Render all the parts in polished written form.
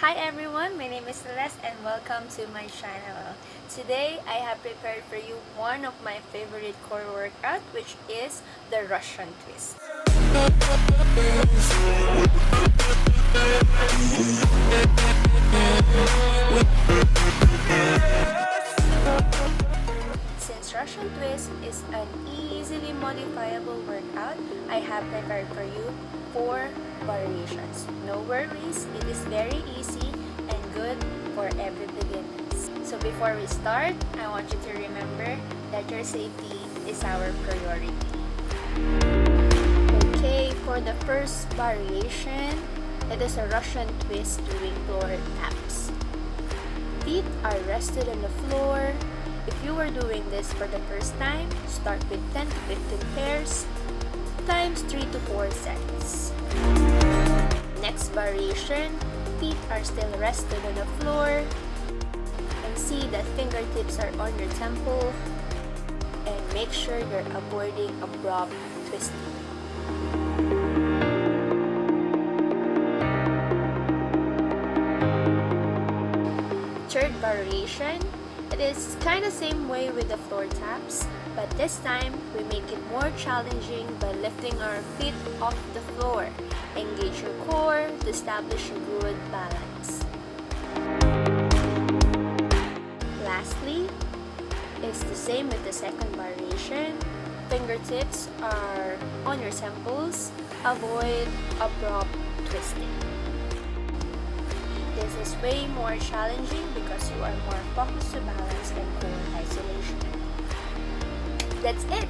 Hi everyone, my name is Celeste and welcome to my channel. Today, I have prepared for you one of my favorite core workout, which is the Russian twist. Since Russian twist is an easily modifiable workout, I have prepared for you 4 variations. No worries, it is very easy and good for every beginners. So before we start, I want you to remember that your safety is our priority. Okay, for the first variation, it is a Russian twist doing floor taps. Feet are rested on the floor. If you are doing this for the first time, start with 10 to 15 pairs times 3 to 4 sets. Next variation, feet are still rested on the floor and see that fingertips are on your temple and make sure you're avoiding abrupt twisting. Third variation, it is kind of same way with the floor taps, but this time we make it more challenging by lifting our feet off the floor. Engage your core to establish a good balance. Lastly, it's the same with the second variation. Fingertips are on your temples. Avoid abrupt twisting. This is way more challenging because you are more focused to balance and core isolation. That's it!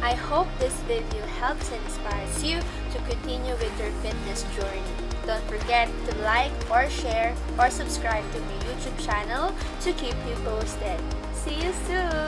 I hope this video helps and inspires you to continue with your fitness journey. Don't forget to like or share or subscribe to my YouTube channel to keep you posted. See you soon!